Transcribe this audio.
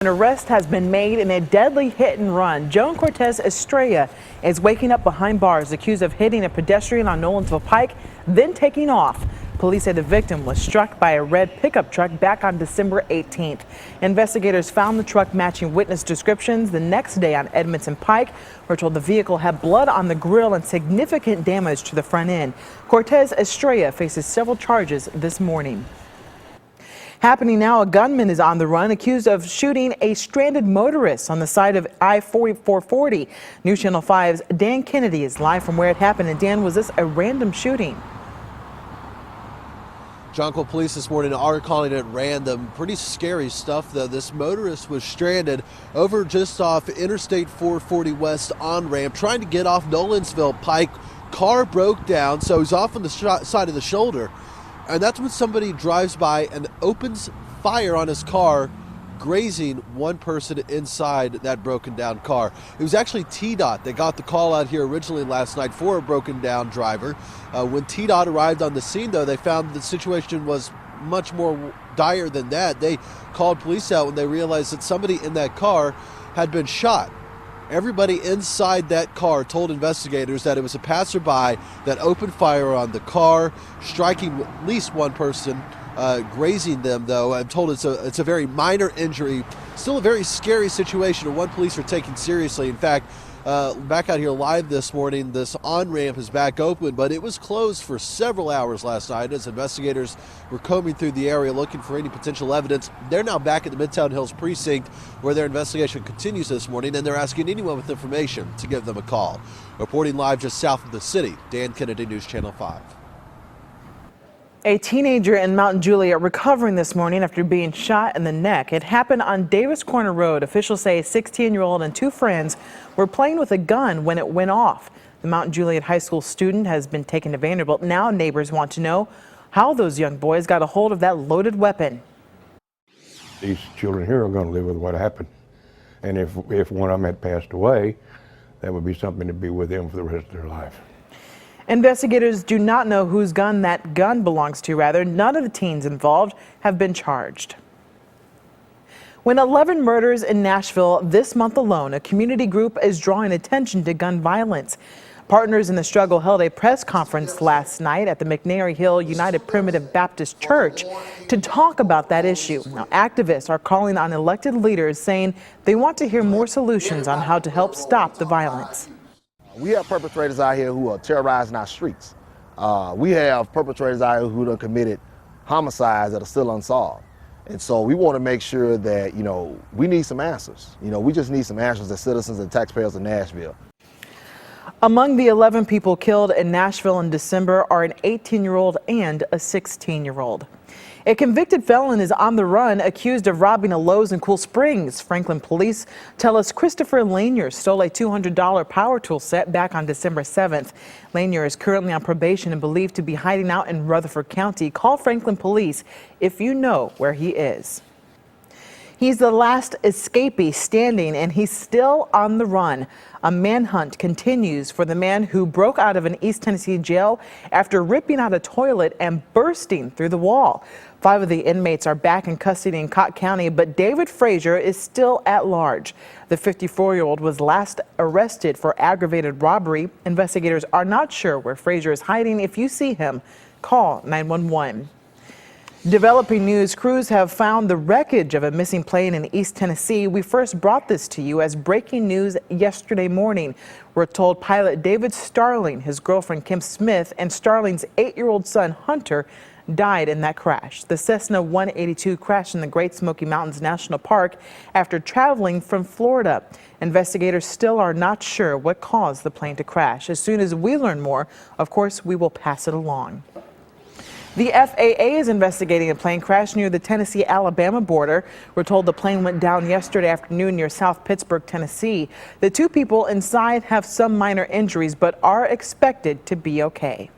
An arrest has been made in a deadly hit and run. Joan Cortez Estrella is waking up behind bars, accused of hitting a pedestrian on Nolensville Pike, then taking off. Police say the victim was struck by a red pickup truck back on December 18th. Investigators found the truck matching witness descriptions the next day on Edmondson Pike. We're told the vehicle had blood on the grill and significant damage to the front end. Cortez Estrella faces several charges this morning. Happening now, a gunman is on the run, accused of shooting a stranded motorist on the side of I-440. NewsChannel 5's Dan Kennedy is live from where it happened. And Dan, was this a random shooting? Jonquil police this morning are calling it random. Pretty scary stuff, though. This motorist was stranded over just off Interstate 440 West on-ramp, trying to get off Nolensville Pike. Car broke down, so he's off on the side of the shoulder. And that's when somebody drives by and opens fire on his car, grazing one person inside that broken down car. It was actually TDOT that got the call out here originally last night for a broken down driver. When TDOT arrived on the scene, though, they found the situation was much more dire than that. They called police out when they realized that somebody in that car had been shot. Everybody inside that car told investigators that it was a passerby that opened fire on the car, striking at least one person, grazing them, though. I'm told it's a very minor injury. Still a very scary situation, and one police are taking seriously. In fact, back out here live this morning, this on-ramp is back open, but it was closed for several hours last night as investigators were combing through the area looking for any potential evidence. They're now back at the Midtown Hills precinct where their investigation continues this morning, and they're asking anyone with information to give them a call. Reporting live just south of the city, Dan Kennedy, News Channel 5. A teenager in Mount Juliet recovering this morning after being shot in the neck. It happened on Davis Corner Road. Officials say a 16-year-old and two friends were playing with a gun when it went off. The Mount Juliet High School student has been taken to Vanderbilt. Now neighbors want to know how those young boys got a hold of that loaded weapon. These children here are going to live with what happened. And if one of them had passed away, that would be something to be with them for the rest of their life. Investigators do not know whose gun that gun belongs to. Rather, none of the teens involved have been charged. When 11 murders in Nashville this month alone, a community group is drawing attention to gun violence. Partners in the struggle held a press conference last night at the McNary Hill United Primitive Baptist Church to talk about that issue. Now, activists are calling on elected leaders, saying they want to hear more solutions on how to help stop the violence. We have perpetrators out here who are terrorizing our streets. We have perpetrators out here who have committed homicides that are still unsolved. And so we want to make sure that, we need some answers. We just need some answers as citizens and taxpayers of Nashville. Among the 11 people killed in Nashville in December are an 18-year-old and a 16-year-old. A convicted felon is on the run, accused of robbing a Lowe's in Cool Springs. Franklin police tell us Christopher Lanier stole a $200 power tool set back on December 7th. Lanier is currently on probation and believed to be hiding out in Rutherford County. Call Franklin police if you know where he is. He's the last escapee standing, and he's still on the run. A manhunt continues for the man who broke out of an East Tennessee jail after ripping out a toilet and bursting through the wall. 5 of the inmates are back in custody in Cott County, but David Frazier is still at large. The 54-year-old was last arrested for aggravated robbery. Investigators are not sure where Frazier is hiding. If you see him, call 911. Developing news, crews have found the wreckage of a missing plane in East Tennessee. We first brought this to you as breaking news yesterday morning. We're told pilot David Starling, his girlfriend Kim Smith, and Starling's 8-year-old son Hunter died in that crash. The Cessna 182 crashed in the Great Smoky Mountains National Park after traveling from Florida. Investigators still are not sure what caused the plane to crash. As soon as we learn more, of course, we will pass it along. The FAA is investigating a plane crash near the Tennessee-Alabama border. We're told the plane went down yesterday afternoon near South Pittsburgh, Tennessee. The 2 people inside have some minor injuries but are expected to be okay.